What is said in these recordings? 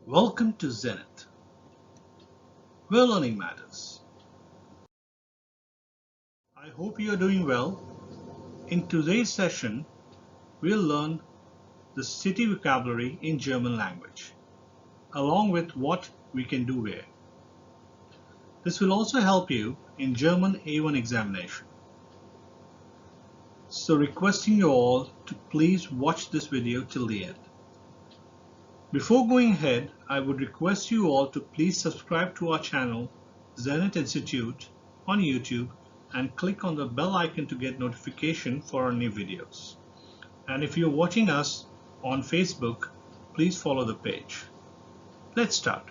Welcome to Zenith, where learning matters. I hope you are doing well. In today's session, we'll learn the city vocabulary in German language, along with what we can do where. This will also help you in German A1 examination. So requesting you all to please watch this video till the end. Before going ahead, I would request you all to please subscribe to our channel, Zenith Institute, on YouTube and click on the bell icon to get notification for our new videos. And if you're watching us on Facebook, please follow the page. Let's start.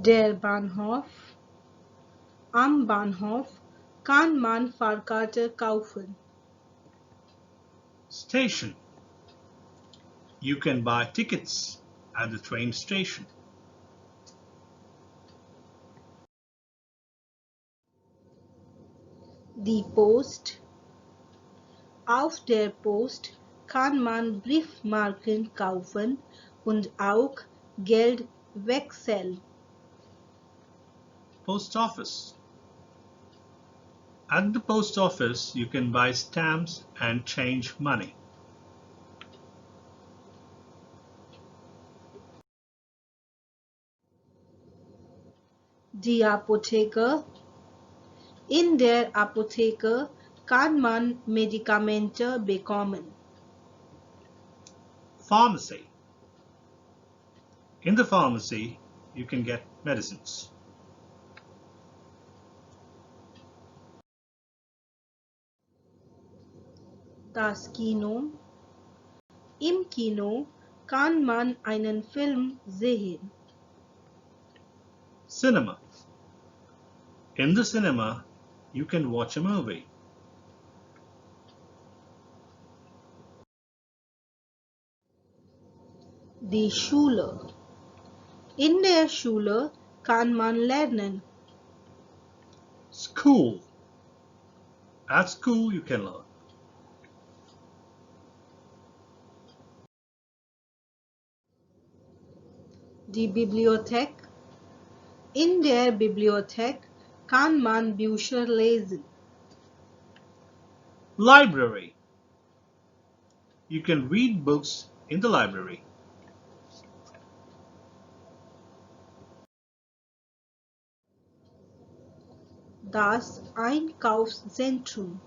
Der Bahnhof. Am Bahnhof kann man Fahrkarte kaufen. Station. You can buy tickets at the train station. Die Post. Auf der Post kann man Briefmarken kaufen und auch Geld wechseln. Post office. At the post office, you can buy stamps and change money. Die Apotheke. In der Apotheke kann man Medikamente bekommen. Pharmacy. In the pharmacy, you can get medicines. Das Kino. Im Kino kann man einen Film sehen. Cinema. In the cinema, you can watch a movie. Die Schule. In der Schule kann man lernen. School. At school, you can learn. Die Bibliothek. In der Bibliothek kann man Bücher lesen. Library. You can read books in the library. Das Einkaufszentrum.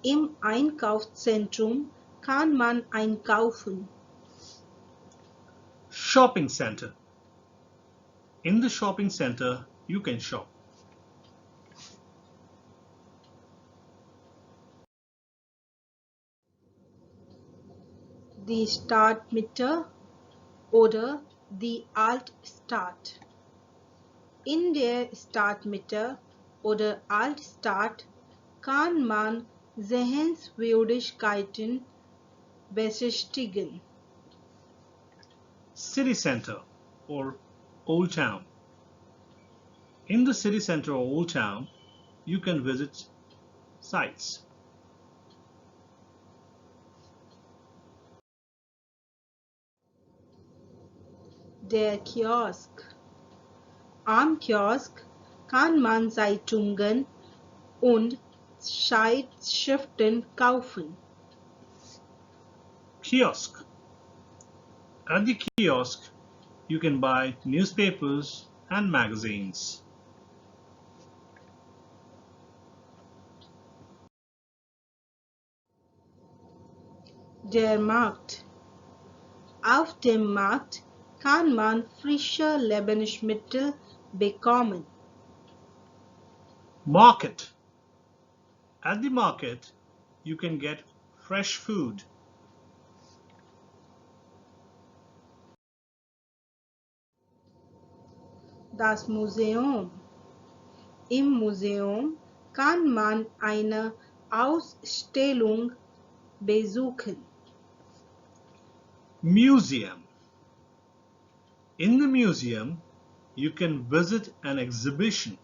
Im Einkaufszentrum kann man einkaufen. Shopping center. In the shopping center, you can shop. Die Stadtmitte oder die Altstadt. In der Stadtmitte oder Altstadt kann man Sehenswürdigkeiten besichtigen. City center or old town. In the city center or old town, you can visit sites. Der Kiosk. Am Kiosk kann man Zeitungen und Zeitschriften kaufen. Kiosk. At the kiosk, you can buy newspapers and magazines. Der Markt. Auf dem Markt kann man frische Lebensmittel bekommen. Market. At the market, you can get fresh food. Das Museum. Im Museum kann man eine Ausstellung besuchen. Museum. In the museum, you can visit an exhibition.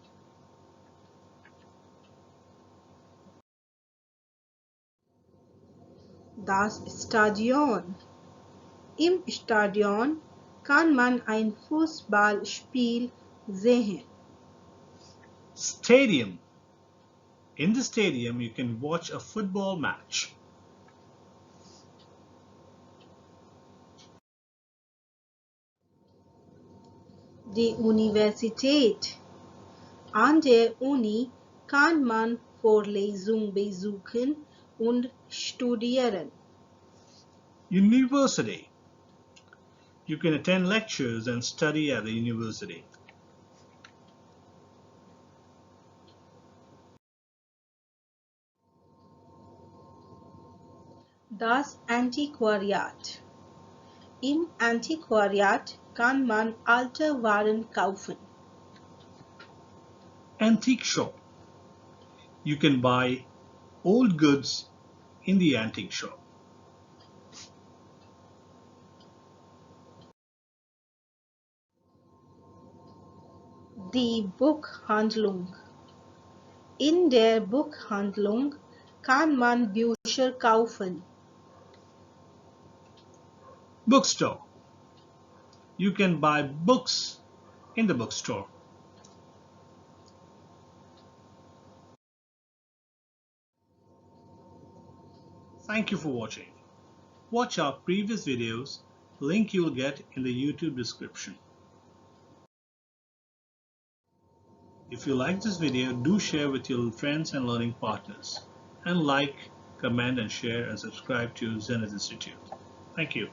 Das Stadion. Im Stadion kann man ein Fußballspiel sehen. Stadium. In the stadium, you can watch a football match. Die Universität. An der Uni kann man Vorlesungen besuchen und studieren. University. You can attend lectures and study at the university. Das Antiquariat. Im Antiquariat kann man alte Waren kaufen. Antique shop. You can buy old goods in the antique shop. Die Buchhandlung. In der Buchhandlung kann man Bücher kaufen. Bookstore. You can buy books in the bookstore. Thank you for watching. Watch our previous videos, link you'll get in the YouTube description. If you like this video, do share with your friends and learning partners. And like, comment and share and subscribe to Zenith Institute. Thank you.